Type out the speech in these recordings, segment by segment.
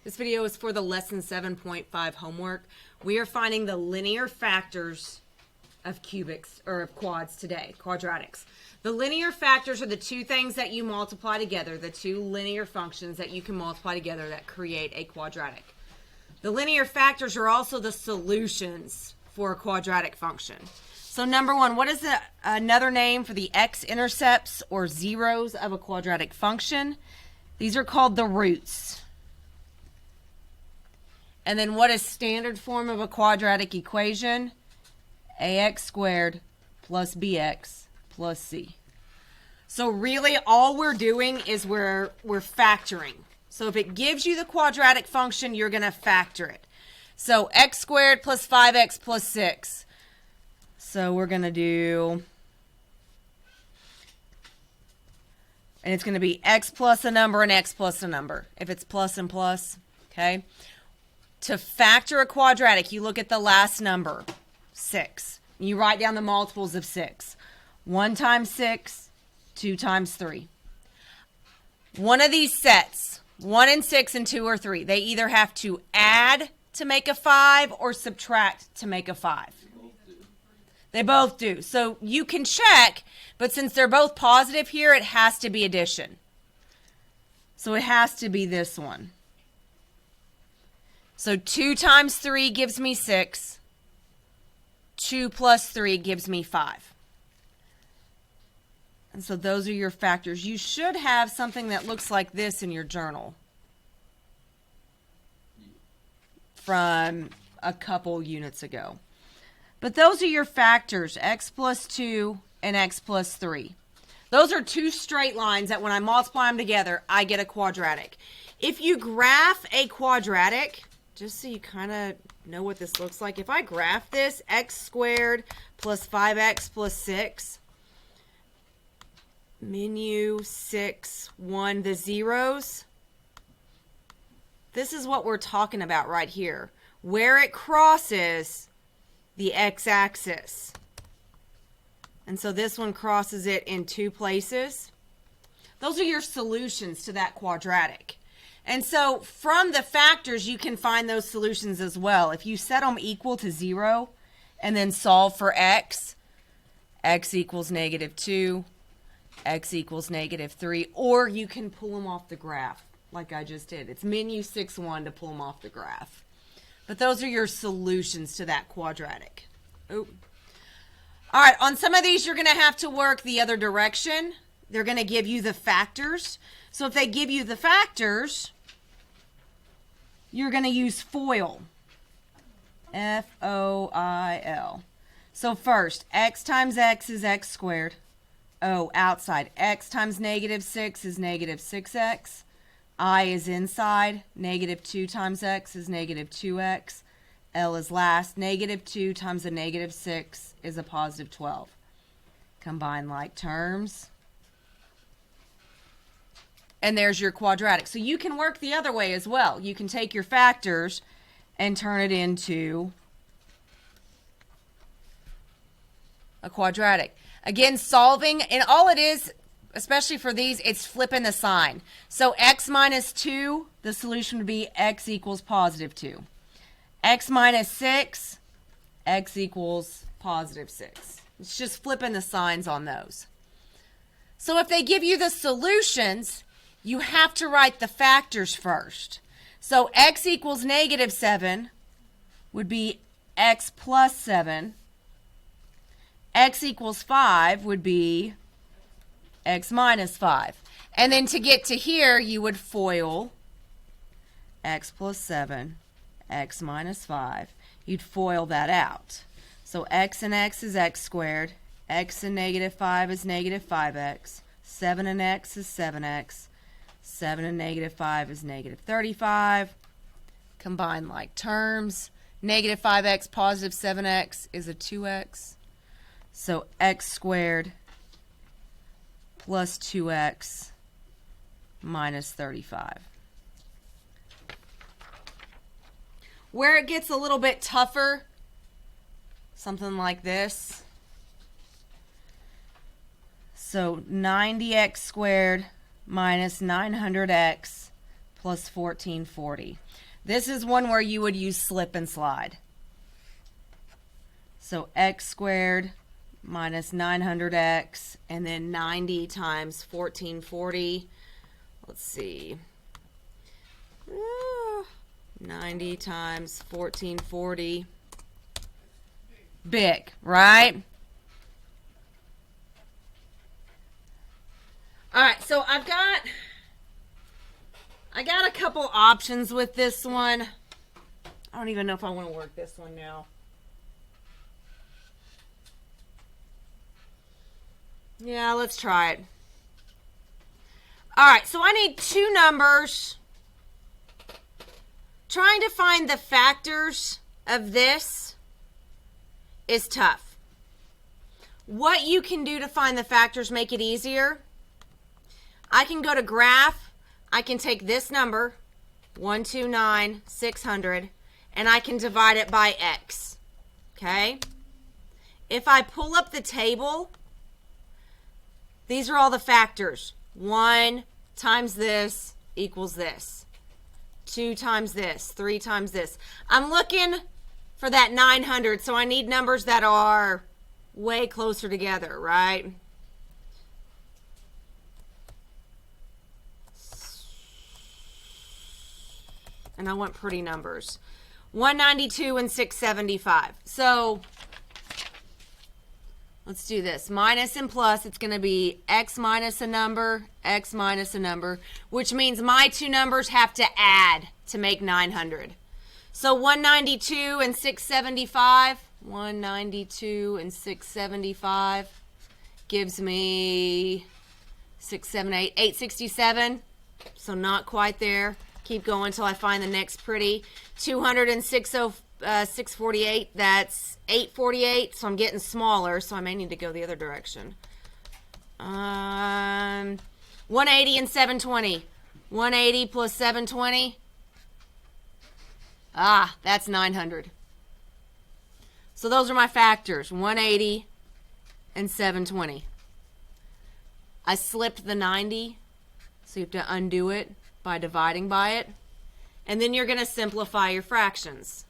This video is for the lesson 7.5 homework. We are finding the linear factors of cubics, or of quads today, quadratics. The linear factors are the two things that you multiply together, the two linear functions that you can multiply together that create a quadratic. The linear factors are also the solutions for a quadratic function. So number one, what is another name for the x-intercepts or zeros of a quadratic function? These are called the roots. And then what is standard form of a quadratic equation? Ax squared plus bx plus c. So really all we're doing is we're factoring. So if it gives you the quadratic function, you're going to factor it. So x squared plus 5x plus 6. So we're going to do, and it's going to be x plus a number and x plus a number, if it's plus and plus, okay? To factor a quadratic, you look at the last number, 6. You write down the multiples of 6. 1 times 6, 2 times 3. One of these sets, 1 and 6 and 2 or 3, they either have to add to make a 5 or subtract to make a 5. They both do. So you can check, but since they're both positive here, it has to be addition. So it has to be this one. So 2 times 3 gives me 6. 2 plus 3 gives me 5. And so those are your factors. You should have something that looks like this in your journal from a couple units ago. But those are your factors, x plus 2 and x plus 3. Those are two straight lines that when I multiply them together, I get a quadratic. If you graph a quadratic, just so you kind of know what this looks like, if I graph this, x squared plus 5x plus 6, menu 6, 1, the zeros, this is what we're talking about right here, where it crosses the x-axis. And so this one crosses it in two places. Those are your solutions to that quadratic. And so from the factors, you can find those solutions as well. If you set them equal to 0 and then solve for x, x equals -2, x equals -3, or you can pull them off the graph like I just did. It's menu 6-1 to pull them off the graph. But those are your solutions to that quadratic. Ooh. All right, on some of these, you're going to have to work the other direction. They're going to give you the factors. So if they give you the factors, you're going to use FOIL. F-O-I-L. So first, x times x is x squared. Oh, outside. X times -6 is -6x. I is inside. -2 times x is -2x. L is last. -2 times a -6 is a +12. Combine like terms. And there's your quadratic. So you can work the other way as well. You can take your factors and turn it into a quadratic. Again, solving, and all it is, especially for these, it's flipping the sign. So x minus 2, the solution would be x equals +2. X minus 6, x equals +6. It's just flipping the signs on those. So if they give you the solutions, you have to write the factors first. So x equals -7 would be x plus 7. X equals 5 would be x minus 5. And then to get to here, you would FOIL x plus 7, x minus 5. You'd FOIL that out. So x and x is x squared. X and -5 is -5x. 7 and x is 7x. 7 and -5 is -35. Combine like terms. -5x +7x is a 2x. So x squared plus 2x minus 35. Where it gets a little bit tougher, something like this. So 90x squared minus 900x plus 1440. This is one where you would use slip and slide. So x squared minus 900x, and then 90 times 1440. Let's see. 90 times 1440. Big, right? All right, so I got a couple options with this one. I don't even know if I want to work this one now. Yeah, let's try it. All right, so I need two numbers. Trying to find the factors of this is tough. What you can do to find the factors make it easier. I can go to graph. I can take this number, 129,600, and I can divide it by x. Okay? If I pull up the table, these are all the factors. 1 times this equals this. 2 times this. 3 times this. I'm looking for that 900, so I need numbers that are way closer together, right? And I want pretty numbers. 192 and 675. So let's do this. Minus and plus, it's going to be x minus a number, which means my two numbers have to add to make 900. So 192 and 675, 192 and 675 gives me 867. So not quite there. Keep going until I find the next pretty. 648, that's 848, so I'm getting smaller, so I may need to go the other direction. 180 and 720. 180 plus 720. Ah, that's 900. So those are my factors, 180 and 720. I slipped the 90, so you have to undo it by dividing by it. And then you're going to simplify your fractions.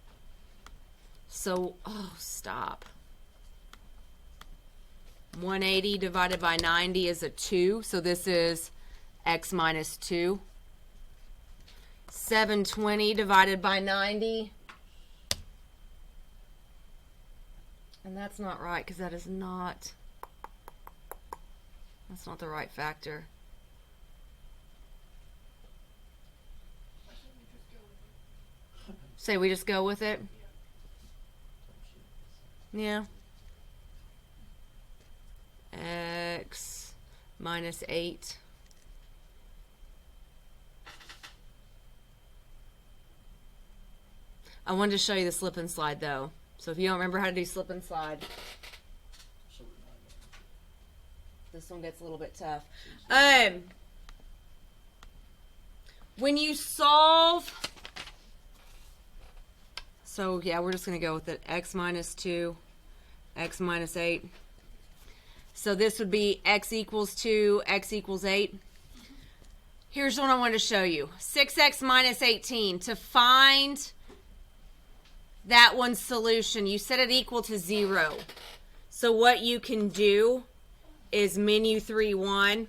So, oh, stop. 180 divided by 90 is a 2, so this is x minus 2. 720 divided by 90. And that's not right, because that's not the right factor. Say we just go with it? Yeah. X minus 8. I wanted to show you the slip and slide though. So if you don't remember how to do slip and slide, this one gets a little bit tough. When you solve, so yeah, we're just going to go with it. X minus 2, x minus 8. So this would be x equals 2, x equals 8. Here's what I wanted to show you. 6x minus 18. To find that one's solution, you set it equal to 0. So what you can do is menu 3-1.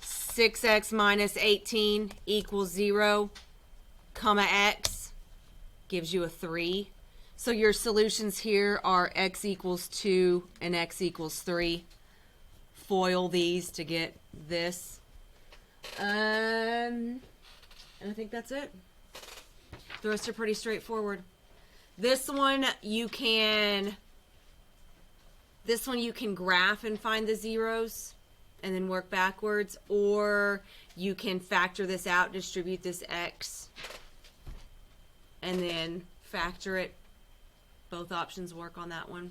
6x minus 18 equals 0, comma x gives you a 3. So your solutions here are x equals 2 and x equals 3. Foil these to get this. And I think that's it. The rest are pretty straightforward. This one you can graph and find the zeros and then work backwards, or you can factor this out, distribute this x, and then factor it. Both options work on that one.